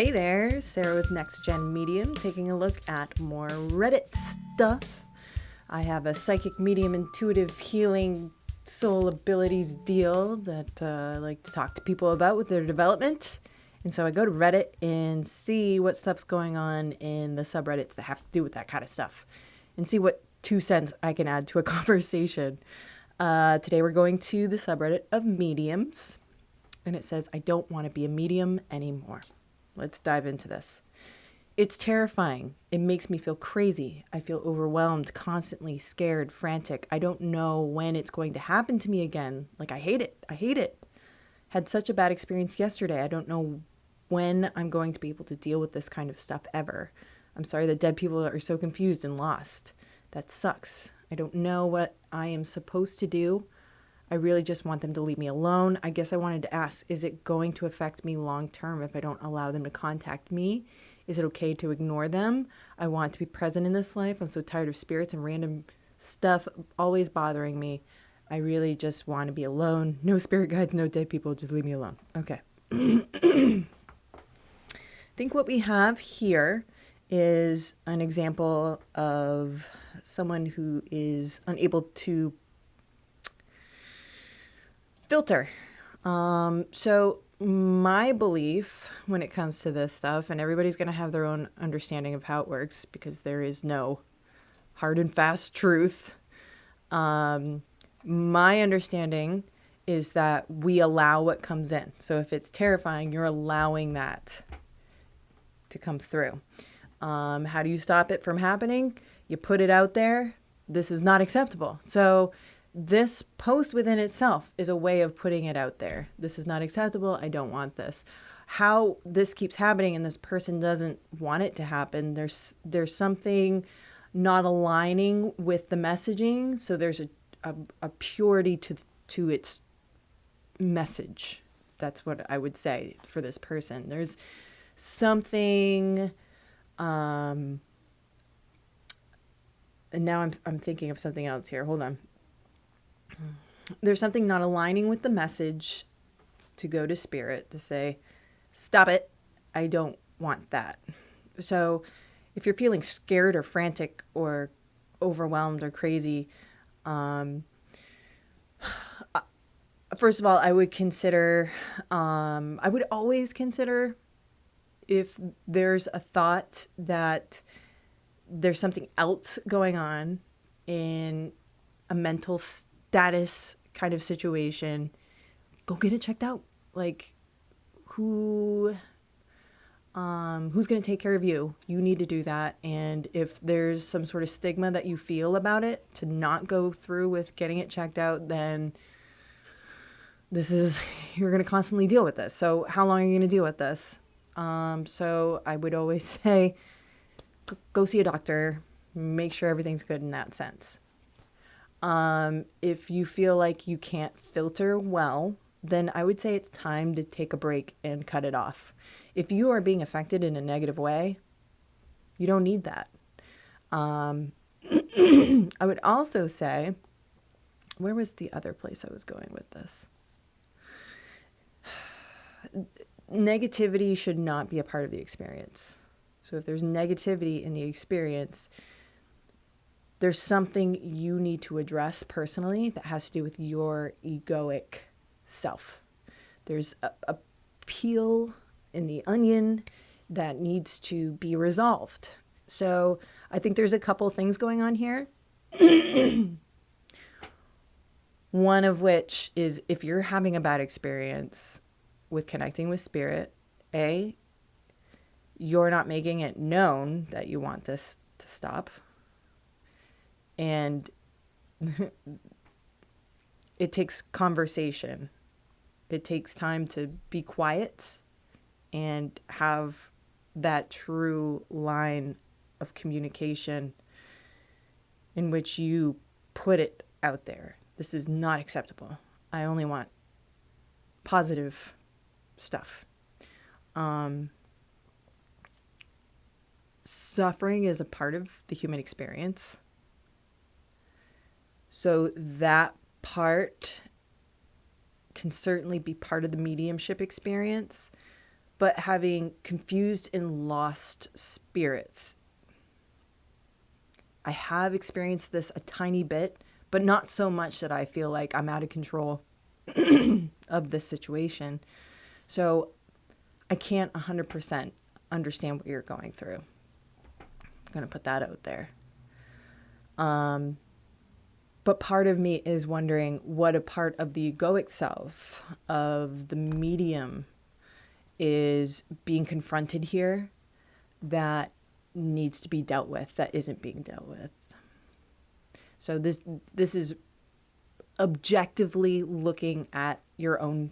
Hey there, Sarah with Next Gen Medium, taking a look at more Reddit stuff. I have a psychic medium intuitive healing soul abilities deal that I like to talk to people about with their development. And so I go to Reddit and see what stuff's going on in the subreddits that have to do with that kind of stuff and see what 2 cents I can add to a conversation. Today we're going to the subreddit of mediums, and it says, I don't want to be a medium anymore. Let's dive into this. It's terrifying. It makes me feel crazy. I feel overwhelmed, constantly scared, frantic. I don't know when it's going to happen to me again. Like, I hate it. I hate it. Had such a bad experience yesterday. I don't know when I'm going to be able to deal with this kind of stuff ever. I'm sorry that dead people are so confused and lost. That sucks. I don't know what I am supposed to do. I really just want them to leave me alone. I guess I wanted to ask, is it going to affect me long term if I don't allow them to contact me? Is it okay to ignore them? I want to be present in this life. I'm so tired of spirits and random stuff always bothering me. I really just want to be alone. No spirit guides, no dead people. Just leave me alone. Okay. I think what we have here is an example of someone who is unable to filter. So my belief when it comes to this stuff, and everybody's going to have their own understanding of how it works because there is no hard and fast truth. My understanding is that we allow what comes in. So if it's terrifying, you're allowing that to come through. How do you stop it from happening? You put it out there. This is not acceptable. So this post within itself is a way of putting it out there. This is not acceptable. I don't want this. How this keeps happening and this person doesn't want it to happen, there's something not aligning with the messaging. So there's a purity to its message. That's what I would say for this person. There's something, and now I'm thinking of something else here. Hold on. There's something not aligning with the message to go to spirit to say, stop it. I don't want that. So if you're feeling scared or frantic or overwhelmed or crazy, first of all, I would always consider if there's a thought that there's something else going on in a mental status kind of situation, go get it checked out. Like, who's going to take care of you? You need to do that. And if there's some sort of stigma that you feel about it, to not go through with getting it checked out, then you're going to constantly deal with this. So how long are you going to deal with this? So I would always say, go see a doctor, make sure everything's good in that sense. If you feel like you can't filter well, then I would say it's time to take a break and cut it off. If you are being affected in a negative way, you don't need that. I would also say, where was the other place I was going with this? Negativity should not be a part of the experience. So if there's negativity in the experience, there's something you need to address personally that has to do with your egoic self. There's a peel in the onion that needs to be resolved. So I think there's a couple things going on here. One of which is, if you're having a bad experience with connecting with spirit, you're not making it known that you want this to stop. And it takes conversation. It takes time to be quiet and have that true line of communication in which you put it out there. This is not acceptable. I only want positive stuff. Suffering is a part of the human experience. So that part can certainly be part of the mediumship experience, but having confused and lost spirits. I have experienced this a tiny bit, but not so much that I feel like I'm out of control of this situation. So I can't 100% understand what you're going through. I'm going to put that out there. But part of me is wondering what a part of the egoic self of the medium is being confronted here that needs to be dealt with, that isn't being dealt with. So this is objectively looking at your own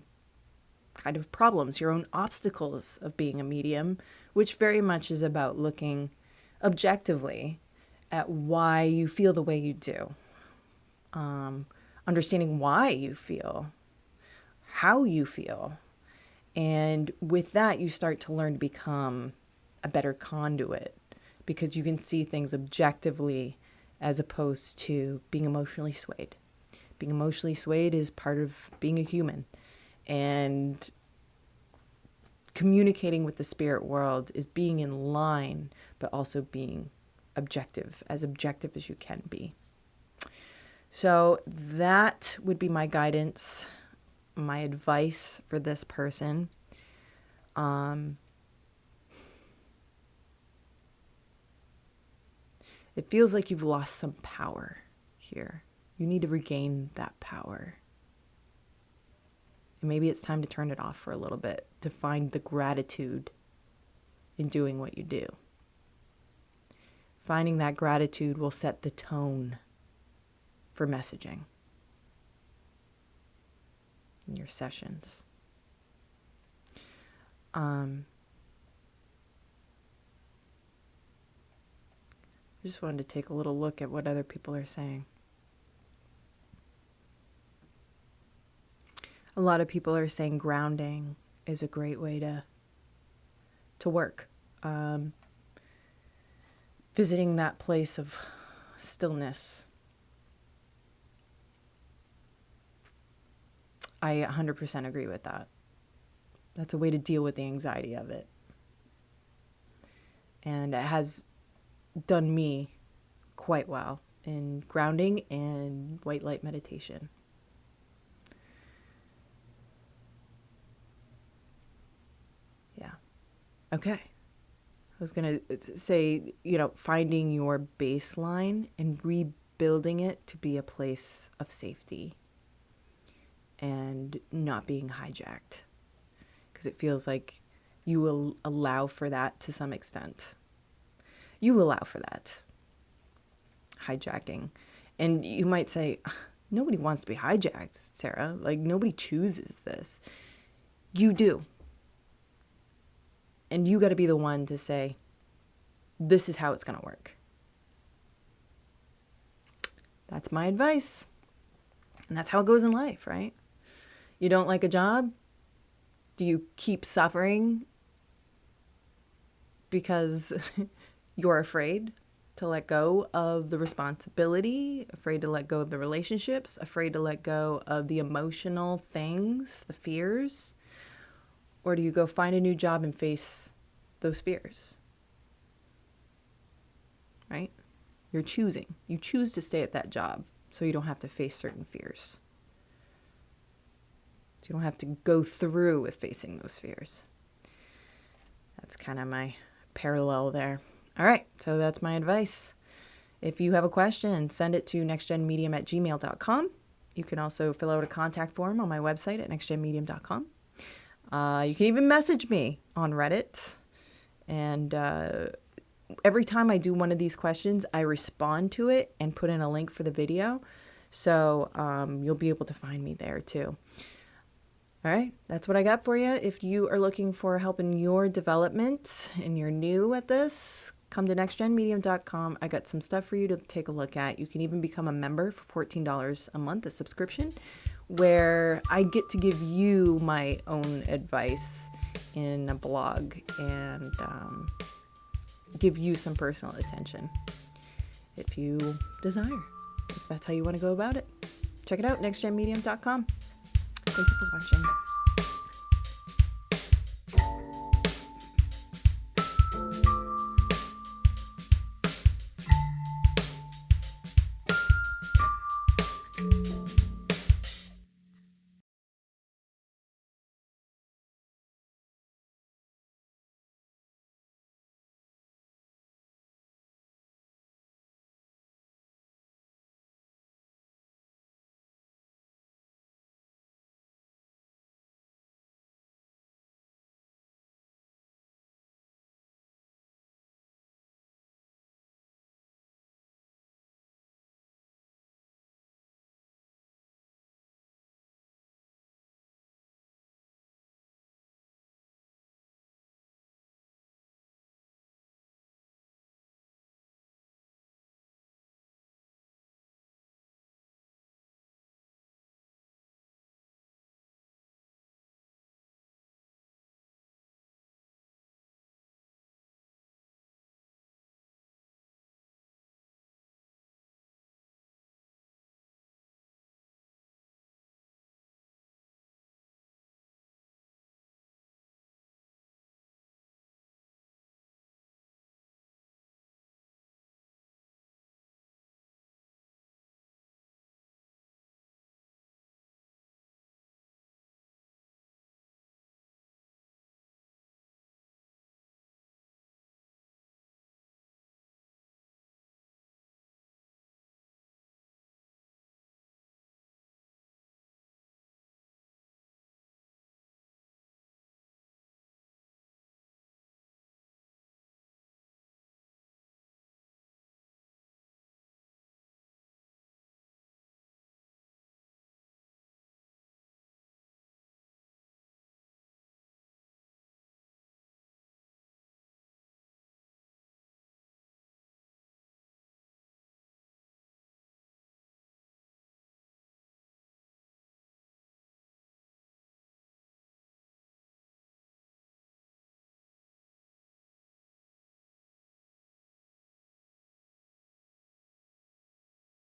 kind of problems, your own obstacles of being a medium, which very much is about looking objectively at why you feel the way you do. Understanding why you feel, how you feel. And with that, you start to learn to become a better conduit because you can see things objectively as opposed to being emotionally swayed. Being emotionally swayed is part of being a human. And communicating with the spirit world is being in line, but also being objective as you can be. So that would be my guidance, my advice for this person. It feels like you've lost some power here. You need to regain that power. And maybe it's time to turn it off for a little bit to find the gratitude in doing what you do. Finding that gratitude will set the tone for messaging in your sessions. I just wanted to take a little look at what other people are saying. A lot of people are saying grounding is a great way to work. Visiting that place of stillness. I 100% agree with that. That's a way to deal with the anxiety of it. And it has done me quite well in grounding and white light meditation. Yeah. Okay. I was going to say, finding your baseline and rebuilding it to be a place of safety and not being hijacked. Because it feels like you will allow for that to some extent. You allow for that hijacking. And you might say, nobody wants to be hijacked, Sarah. Like, nobody chooses this. You do. And you got to be the one to say, this is how it's going to work. That's my advice. And that's how it goes in life, right? You don't like a job? Do you keep suffering because you're afraid to let go of the responsibility, afraid to let go of the relationships, afraid to let go of the emotional things, the fears? Or do you go find a new job and face those fears? Right? You're choosing. You choose to stay at that job so you don't have to face certain fears. So you don't have to go through with facing those fears. That's kind of my parallel there. All right, so that's my advice. If you have a question, send it to nextgenmedium@gmail.com. You can also fill out a contact form on my website at nextgenmedium.com. You can even message me on Reddit. And every time I do one of these questions, I respond to it and put in a link for the video. So you'll be able to find me there too. All right, that's what I got for you. If you are looking for help in your development and you're new at this, come to nextgenmedium.com. I got some stuff for you to take a look at. You can even become a member for $14 a month, a subscription, where I get to give you my own advice in a blog and give you some personal attention if you desire, if that's how you want to go about it. Check it out, nextgenmedium.com. Thank you for watching.